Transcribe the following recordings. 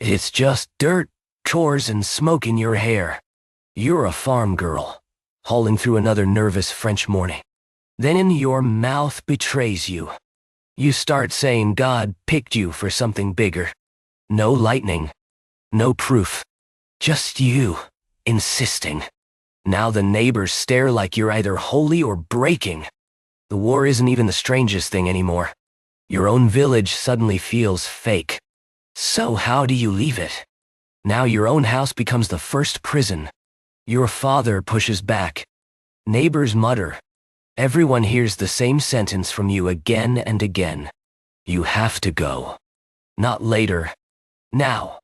It's just dirt, chores, and smoke in your hair. You're a farm girl, hauling through another nervous French morning. Then your mouth betrays you. You start saying God picked you for something bigger. No lightning. No proof. Just you, insisting. Now the neighbors stare like you're either holy or breaking. The war isn't even the strangest thing anymore. Your own village suddenly feels fake. So how do you leave it? Now your own house becomes the first prison. Your father pushes back. Neighbors mutter. Everyone hears the same sentence from you again and again. You have to go. Not later. Now.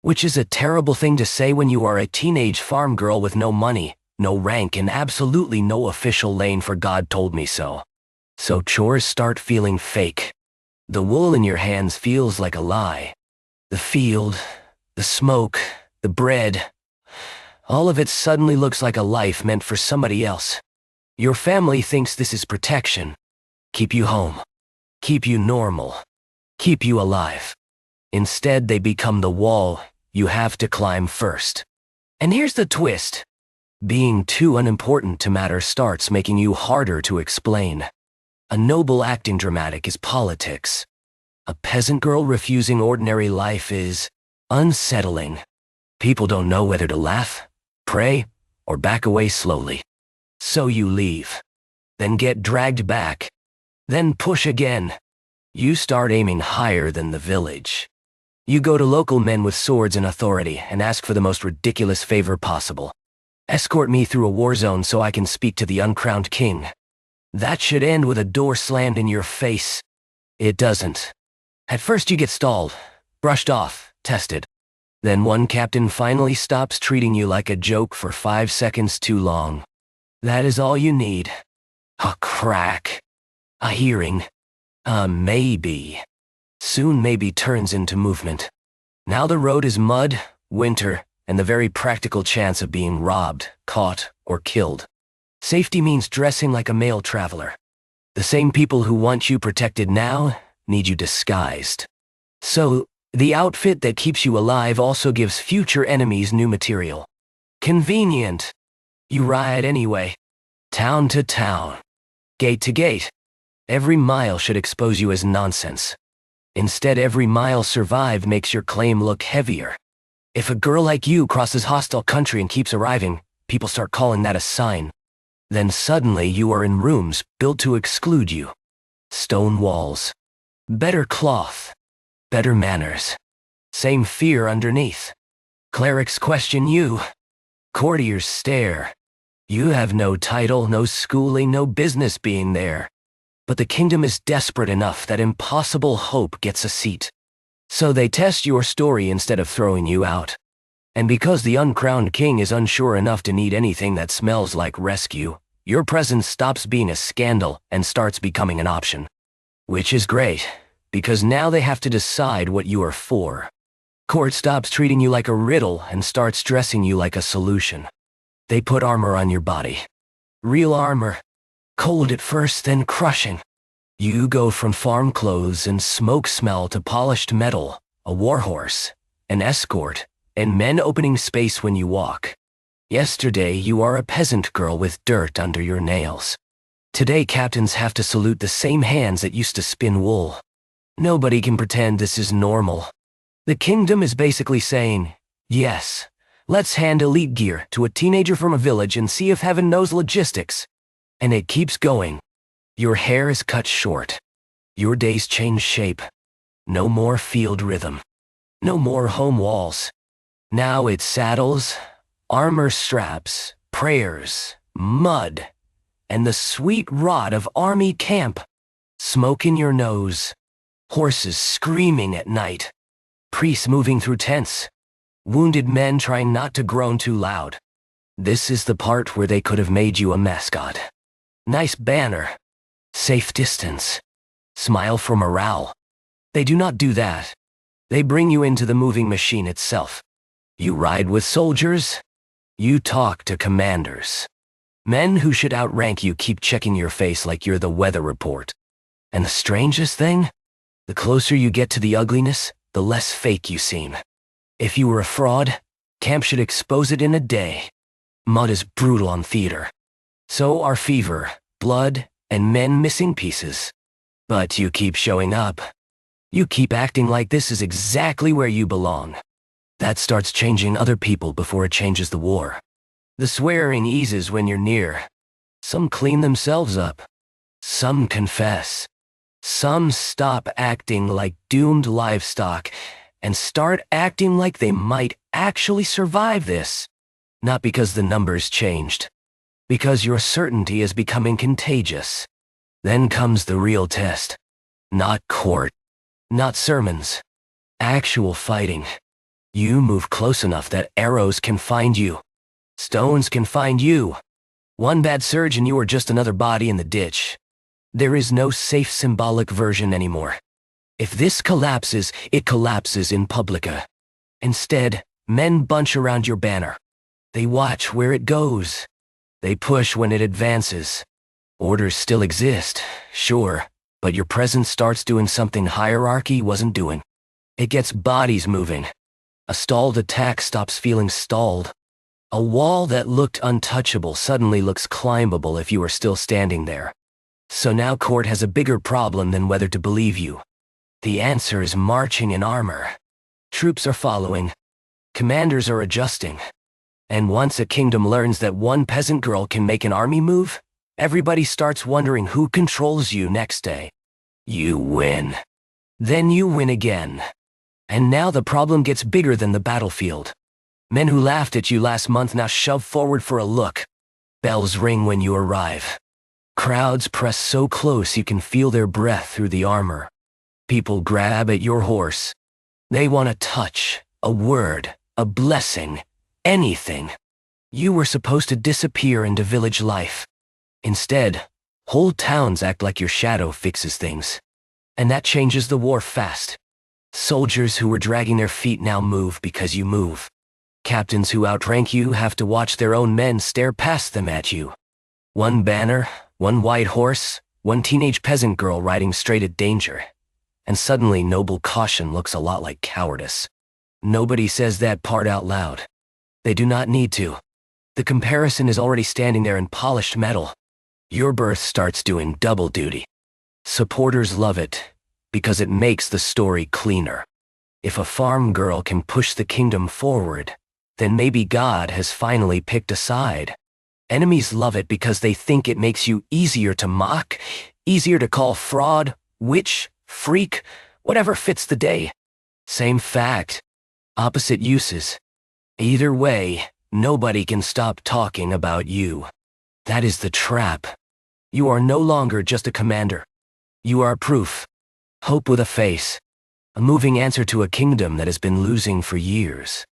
Which is a terrible thing to say when you are a teenage farm girl with no money, no rank, and absolutely no official lane for God told me so. So chores start feeling fake. The wool in your hands feels like a lie. The field, the smoke, the bread, all of it suddenly looks like a life meant for somebody else. Your family thinks this is protection. Keep you home. Keep you normal. Keep you alive. Instead, they become the wall you have to climb first. And here's the twist. Being too unimportant to matter starts making you harder to explain. A noble acting dramatic is politics. A peasant girl refusing ordinary life is unsettling. People don't know whether to laugh, pray, or back away slowly. So you leave. Then get dragged back. Then push again. You start aiming higher than the village. You go to local men with swords and authority and ask for the most ridiculous favor possible. Escort me through a war zone so I can speak to the uncrowned king. That should end with a door slammed in your face. It doesn't. At first you get stalled, brushed off, tested. Then one captain finally stops treating you like a joke for 5 seconds too long. That is all you need. A crack. A hearing. A maybe. Soon maybe turns into movement. Now the road is mud, winter, and the very practical chance of being robbed, caught, or killed. Safety means dressing like a male traveler. The same people who want you protected now need you disguised. So, the outfit that keeps you alive also gives future enemies new material. Convenient. You ride anyway. Town to town. Gate to gate. Every mile should expose you as nonsense. Instead, every mile survived makes your claim look heavier. If a girl like you crosses hostile country and keeps arriving, people start calling that a sign. Then suddenly you are in rooms built to exclude you. Stone walls. Better cloth. Better manners. Same fear underneath. Clerics question you. Courtiers stare. You have no title, no schooling, no business being there. But the kingdom is desperate enough that impossible hope gets a seat. So they test your story instead of throwing you out. And because the uncrowned king is unsure enough to need anything that smells like rescue, your presence stops being a scandal and starts becoming an option. Which is great, because now they have to decide what you are for. Court stops treating you like a riddle and starts dressing you like a solution. They put armor on your body. Real armor. Cold at first, then crushing. You go from farm clothes and smoke smell to polished metal, a warhorse, an escort, and men opening space when you walk. Yesterday, you are a peasant girl with dirt under your nails. Today, captains have to salute the same hands that used to spin wool. Nobody can pretend this is normal. The kingdom is basically saying, yes, let's hand elite gear to a teenager from a village and see if heaven knows logistics. And it keeps going. Your hair is cut short. Your days change shape. No more field rhythm. No more home walls. Now it's saddles, armor straps, prayers, mud, and the sweet rot of army camp. Smoke in your nose. Horses screaming at night. Priests moving through tents. Wounded men trying not to groan too loud. This is the part where they could have made you a mascot. Nice banner. Safe distance. Smile for morale. They do not do that. They bring you into the moving machine itself. You ride with soldiers. You talk to commanders. Men who should outrank you keep checking your face like you're the weather report. And the strangest thing? The closer you get to the ugliness, the less fake you seem. If you were a fraud, camp should expose it in a day. Mud is brutal on theater. So are fever, blood, and men missing pieces. But you keep showing up. You keep acting like this is exactly where you belong. That starts changing other people before it changes the war. The swearing eases when you're near. Some clean themselves up. Some confess. Some stop acting like doomed livestock and start acting like they might actually survive this. Not because the numbers changed. Because your certainty is becoming contagious. Then comes the real test. Not court. Not sermons. Actual fighting. You move close enough that arrows can find you. Stones can find you. One bad surge and you are just another body in the ditch. There is no safe symbolic version anymore. If this collapses, it collapses in publica. Instead, men bunch around your banner. They watch where it goes. They push when it advances. Orders still exist, sure, but your presence starts doing something hierarchy wasn't doing. It gets bodies moving. A stalled attack stops feeling stalled. A wall that looked untouchable suddenly looks climbable if you are still standing there. So now court has a bigger problem than whether to believe you. The answer is marching in armor. Troops are following. Commanders are adjusting. And once a kingdom learns that one peasant girl can make an army move, everybody starts wondering who controls you next day. You win. Then you win again. And now the problem gets bigger than the battlefield. Men who laughed at you last month now shove forward for a look. Bells ring when you arrive. Crowds press so close you can feel their breath through the armor. People grab at your horse. They want a touch, a word, a blessing, anything. You were supposed to disappear into village life. Instead, whole towns act like your shadow fixes things. And that changes the war fast. Soldiers who were dragging their feet now move because you move. Captains who outrank you have to watch their own men stare past them at you. One banner, one white horse, one teenage peasant girl riding straight at danger. And suddenly noble caution looks a lot like cowardice. Nobody says that part out loud. They do not need to. The comparison is already standing there in polished metal. Your birth starts doing double duty. Supporters love it, because it makes the story cleaner. If a farm girl can push the kingdom forward, then maybe God has finally picked a side. Enemies love it because they think it makes you easier to mock, easier to call fraud, witch, freak, whatever fits the day. Same fact, opposite uses. Either way, nobody can stop talking about you. That is the trap. You are no longer just a commander. You are proof. Hope with a face. A moving answer to a kingdom that has been losing for years.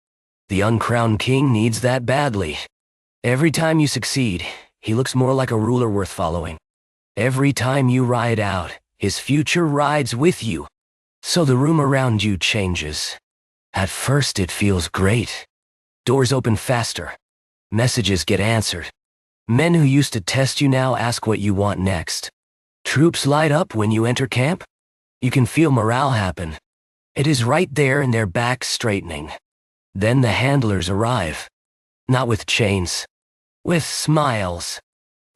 The uncrowned king needs that badly. Every time you succeed, he looks more like a ruler worth following. Every time you ride out, his future rides with you. So the room around you changes. At first it feels great. Doors open faster. Messages get answered. Men who used to test you now ask what you want next. Troops light up when you enter camp. You can feel morale happen. It is right there in their backs straightening. Then the handlers arrive. Not with chains. With smiles.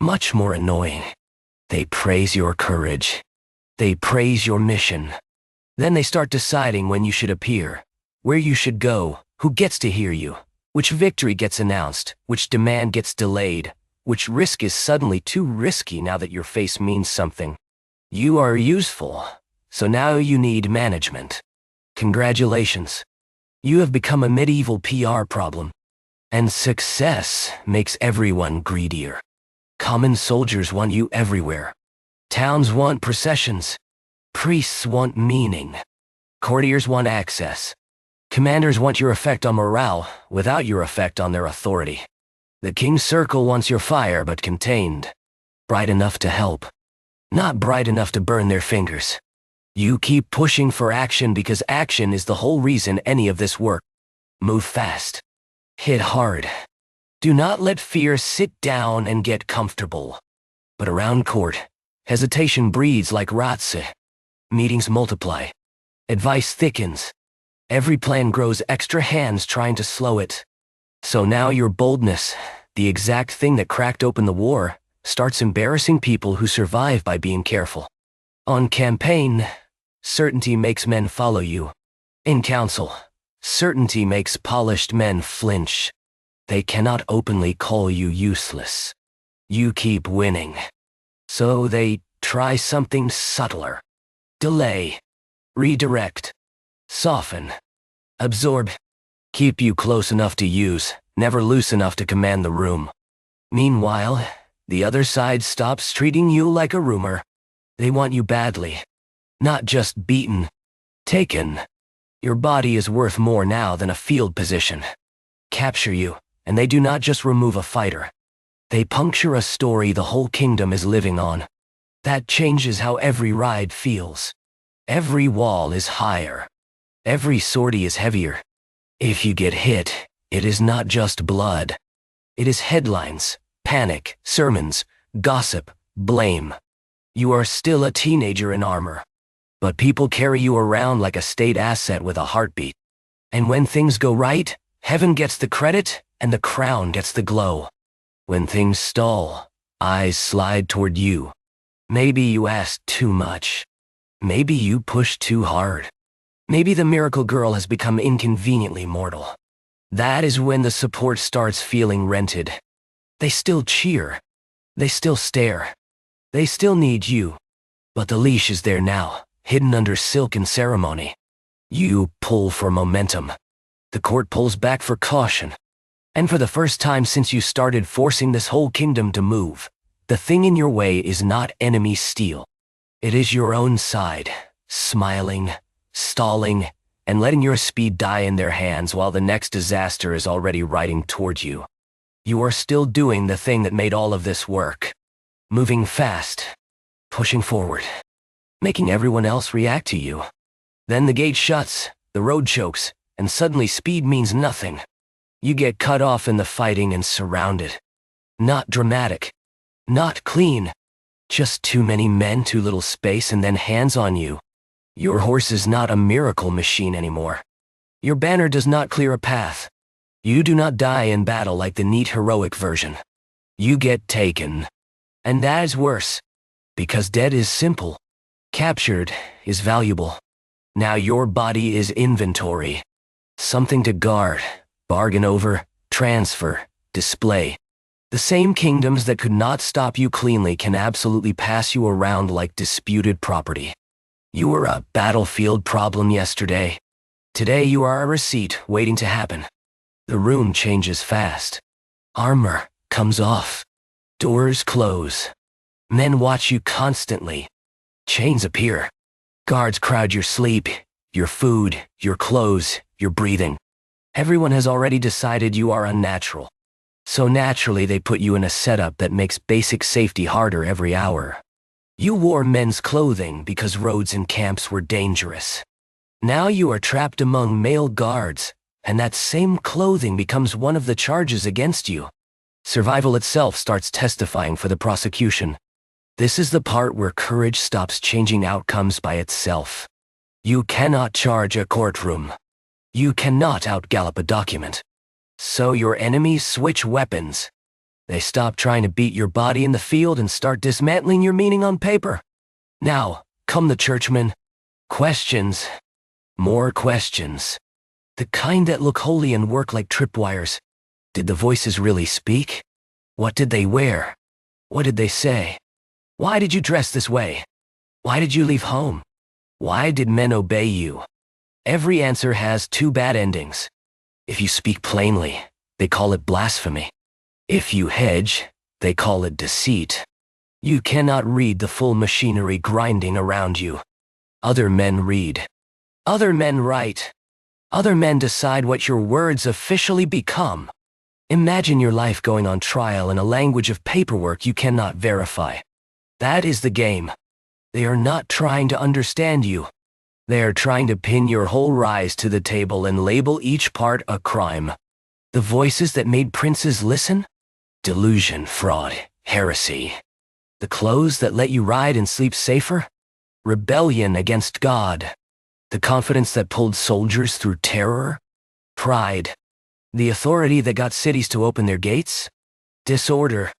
Much more annoying. They praise your courage. They praise your mission. Then they start deciding when you should appear, where you should go, who gets to hear you, which victory gets announced, which demand gets delayed, which risk is suddenly too risky now that your face means something. You are useful, so now you need management. Congratulations. You have become a medieval PR problem. And success makes everyone greedier. Common soldiers want you everywhere. Towns want processions. Priests want meaning. Courtiers want access. Commanders want your effect on morale without your effect on their authority. The king's circle wants your fire but contained. Bright enough to help. Not bright enough to burn their fingers. You keep pushing for action because action is the whole reason any of this works. Move fast. Hit hard. Do not let fear sit down and get comfortable. But around court, hesitation breeds like ratse. Meetings multiply. Advice thickens. Every plan grows extra hands trying to slow it. So now your boldness, the exact thing that cracked open the war, starts embarrassing people who survive by being careful. On campaign, certainty makes men follow you. In council, certainty makes polished men flinch. They cannot openly call you useless. You keep winning. So they try something subtler. Delay. Redirect. Soften. Absorb. Keep you close enough to use, never loose enough to command the room. Meanwhile, the other side stops treating you like a rumor. They want you badly. Not just beaten. Taken. Your body is worth more now than a field position. Capture you, and they do not just remove a fighter. They puncture a story the whole kingdom is living on. That changes how every ride feels. Every wall is higher. Every sortie is heavier. If you get hit, it is not just blood. It is headlines, panic, sermons, gossip, blame. You are still a teenager in armor. But people carry you around like a state asset with a heartbeat. And when things go right, heaven gets the credit and the crown gets the glow. When things stall, eyes slide toward you. Maybe you asked too much. Maybe you pushed too hard. Maybe the miracle girl has become inconveniently mortal. That is when the support starts feeling rented. They still cheer. They still stare. They still need you. But the leash is there now, hidden under silk and ceremony. You pull for momentum. The court pulls back for caution. And for the first time since you started forcing this whole kingdom to move, the thing in your way is not enemy steel. It is your own side, smiling, stalling, and letting your speed die in their hands while the next disaster is already riding toward you. You are still doing the thing that made all of this work. Moving fast, pushing forward, making everyone else react to you. Then the gate shuts, the road chokes, and suddenly speed means nothing. You get cut off in the fighting and surrounded. Not dramatic. Not clean. Just too many men, too little space, and then hands on you. Your horse is not a miracle machine anymore. Your banner does not clear a path. You do not die in battle like the neat heroic version. You get taken. And that is worse. Because dead is simple. Captured is valuable. Now your body is inventory. Something to guard, bargain over, transfer, display. The same kingdoms that could not stop you cleanly can absolutely pass you around like disputed property. You were a battlefield problem yesterday. Today you are a receipt waiting to happen. The room changes fast. Armor comes off. Doors close. Men watch you constantly. Chains appear. Guards crowd your sleep, your food, your clothes, your breathing. Everyone has already decided you are unnatural. So naturally they put you in a setup that makes basic safety harder every hour. You wore men's clothing because roads and camps were dangerous. Now you are trapped among male guards, and that same clothing becomes one of the charges against you. Survival itself starts testifying for the prosecution. This is the part where courage stops changing outcomes by itself. You cannot charge a courtroom. You cannot outgallop a document. So your enemies switch weapons. They stop trying to beat your body in the field and start dismantling your meaning on paper. Now, come the churchmen. Questions. More questions. The kind that look holy and work like tripwires. Did the voices really speak? What did they wear? What did they say? Why did you dress this way? Why did you leave home? Why did men obey you? Every answer has two bad endings. If you speak plainly, they call it blasphemy. If you hedge, they call it deceit. You cannot read the full machinery grinding around you. Other men read. Other men write. Other men decide what your words officially become. Imagine your life going on trial in a language of paperwork you cannot verify. That is the game. They are not trying to understand you. They are trying to pin your whole rise to the table and label each part a crime. The voices that made princes listen? Delusion, fraud, heresy. The clothes that let you ride and sleep safer? Rebellion against God. The confidence that pulled soldiers through terror? Pride. The authority that got cities to open their gates? Disorder.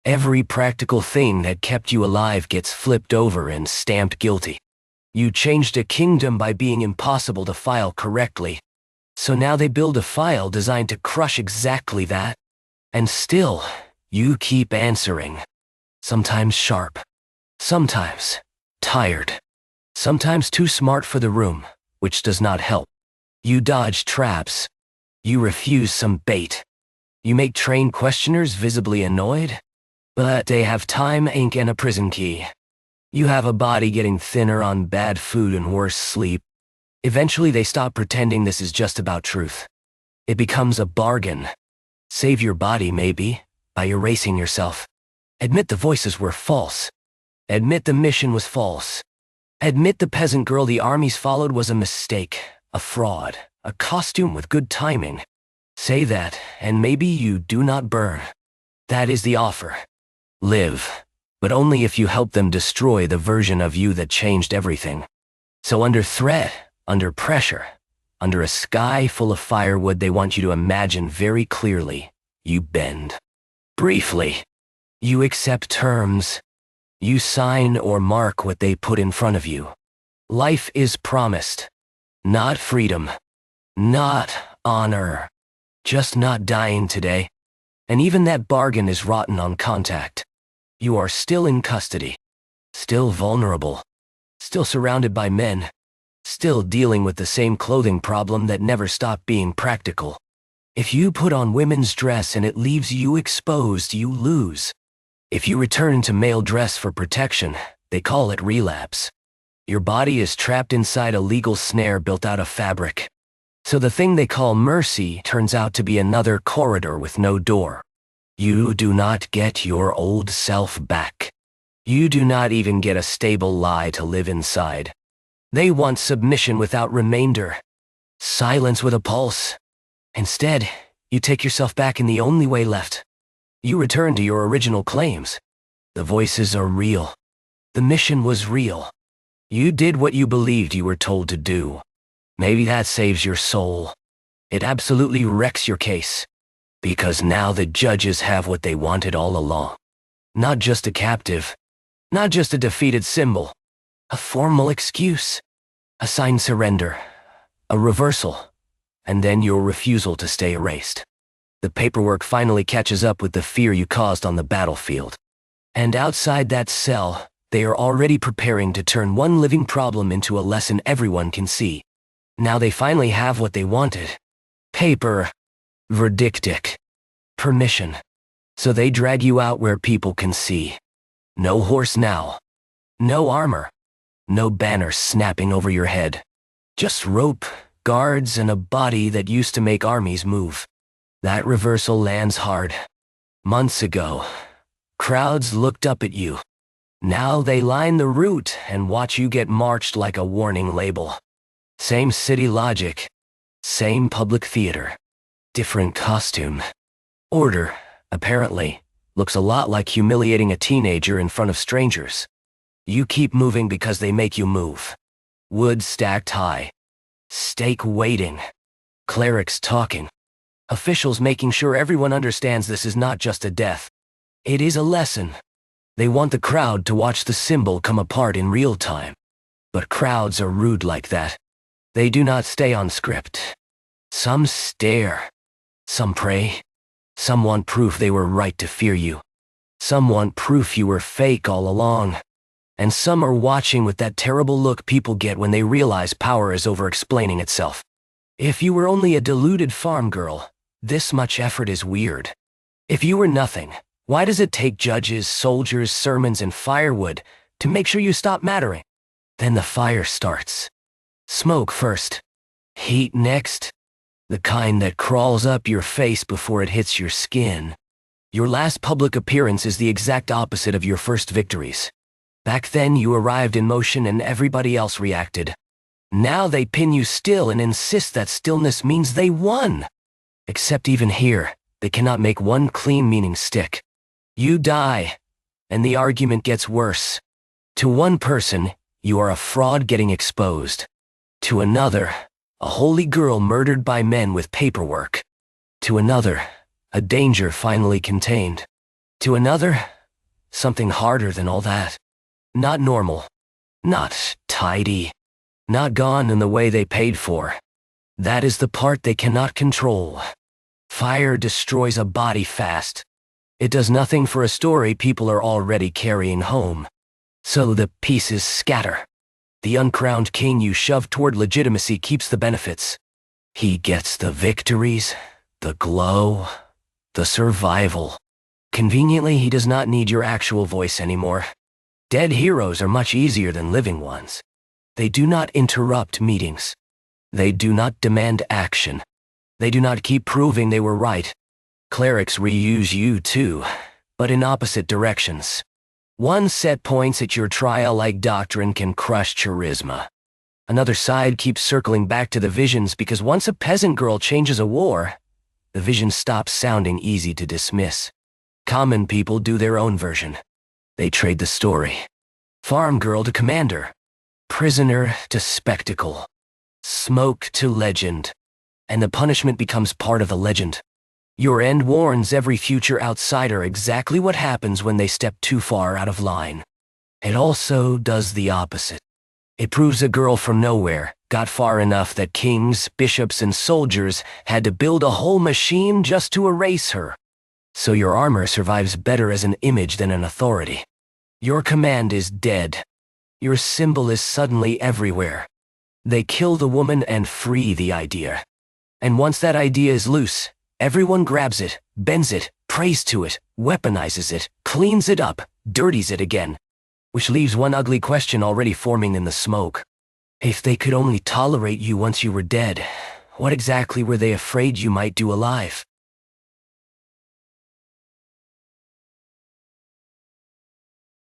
Every practical thing that kept you alive gets flipped over and stamped guilty. You changed a kingdom by being impossible to file correctly. So now they build a file designed to crush exactly that. And still, you keep answering. Sometimes sharp. Sometimes tired. Sometimes too smart for the room, which does not help. You dodge traps. You refuse some bait. You make trained questioners visibly annoyed. But they have time, ink, and a prison key. You have a body getting thinner on bad food and worse sleep. Eventually they stop pretending this is just about truth. It becomes a bargain. Save your body, maybe, by erasing yourself. Admit the voices were false. Admit the mission was false. Admit the peasant girl the armies followed was a mistake, a fraud, a costume with good timing. Say that, and maybe you do not burn. That is the offer. Live, but only if you help them destroy the version of you that changed everything. So under threat, under pressure, under a sky full of firewood they want you to imagine very clearly, you bend. Briefly, you accept terms. You sign or mark what they put in front of you. Life is promised. Not freedom. Not honor. Just not dying today. And even that bargain is rotten on contact. You are still in custody. Still vulnerable. Still surrounded by men. Still dealing with the same clothing problem that never stopped being practical. If you put on women's dress and it leaves you exposed, you lose. If you return to male dress for protection, they call it relapse. Your body is trapped inside a legal snare built out of fabric. So the thing they call mercy turns out to be another corridor with no door. You do not get your old self back. You do not even get a stable lie to live inside. They want submission without remainder. Silence with a pulse. Instead, you take yourself back in the only way left. You return to your original claims. The voices are real. The mission was real. You did what you believed you were told to do. Maybe that saves your soul. It absolutely wrecks your case. Because now the judges have what they wanted all along. Not just a captive. Not just a defeated symbol. A formal excuse. A signed surrender. A reversal. And then your refusal to stay erased. The paperwork finally catches up with the fear you caused on the battlefield. And outside that cell, they are already preparing to turn one living problem into a lesson everyone can see. Now they finally have what they wanted. Paper. Verdictic. Permission. So they drag you out where people can see. No horse now. No armor. No banner snapping over your head. Just rope, guards, and a body that used to make armies move. That reversal lands hard. Months ago, crowds looked up at you. Now they line the route and watch you get marched like a warning label. Same city logic. Same public theater. Different costume. Order, apparently, looks a lot like humiliating a teenager in front of strangers. You keep moving because they make you move. Wood stacked high. Stake waiting. Clerics talking. Officials making sure everyone understands this is not just a death. It is a lesson. They want the crowd to watch the symbol come apart in real time. But crowds are rude like that. They do not stay on script. Some stare. Some pray. Some want proof they were right to fear you. Some want proof you were fake all along. And some are watching with that terrible look people get when they realize power is over-explaining itself. If you were only a deluded farm girl, this much effort is weird. If you were nothing, why does it take judges, soldiers, sermons, and firewood to make sure you stop mattering? Then the fire starts. Smoke first. Heat next. The kind that crawls up your face before it hits your skin. Your last public appearance is the exact opposite of your first victories. Back then you arrived in motion and everybody else reacted. Now they pin you still and insist that stillness means they won. Except even here, they cannot make one clean meaning stick. You die, and the argument gets worse. To one person, you are a fraud getting exposed. To another, a holy girl murdered by men with paperwork. To another, a danger finally contained. To another, something harder than all that. Not normal. Not tidy. Not gone in the way they paid for. That is the part they cannot control. Fire destroys a body fast. It does nothing for a story people are already carrying home. So the pieces scatter. The uncrowned king you shove toward legitimacy keeps the benefits. He gets the victories, the glow, the survival. Conveniently, he does not need your actual voice anymore. Dead heroes are much easier than living ones. They do not interrupt meetings. They do not demand action. They do not keep proving they were right. Clerics reuse you too, but in opposite directions. One set points at your trial-like doctrine can crush charisma. Another side keeps circling back to the visions because once a peasant girl changes a war, the vision stops sounding easy to dismiss. Common people do their own version. They trade the story. Farm girl to commander. Prisoner to spectacle. Smoke to legend. And the punishment becomes part of the legend. Your end warns every future outsider exactly what happens when they step too far out of line. It also does the opposite. It proves a girl from nowhere got far enough that kings, bishops, and soldiers had to build a whole machine just to erase her. So your armor survives better as an image than an authority. Your command is dead. Your symbol is suddenly everywhere. They kill the woman and free the idea. And once that idea is loose, everyone grabs it, bends it, prays to it, weaponizes it, cleans it up, dirties it again. Which leaves one ugly question already forming in the smoke. If they could only tolerate you once you were dead, what exactly were they afraid you might do alive?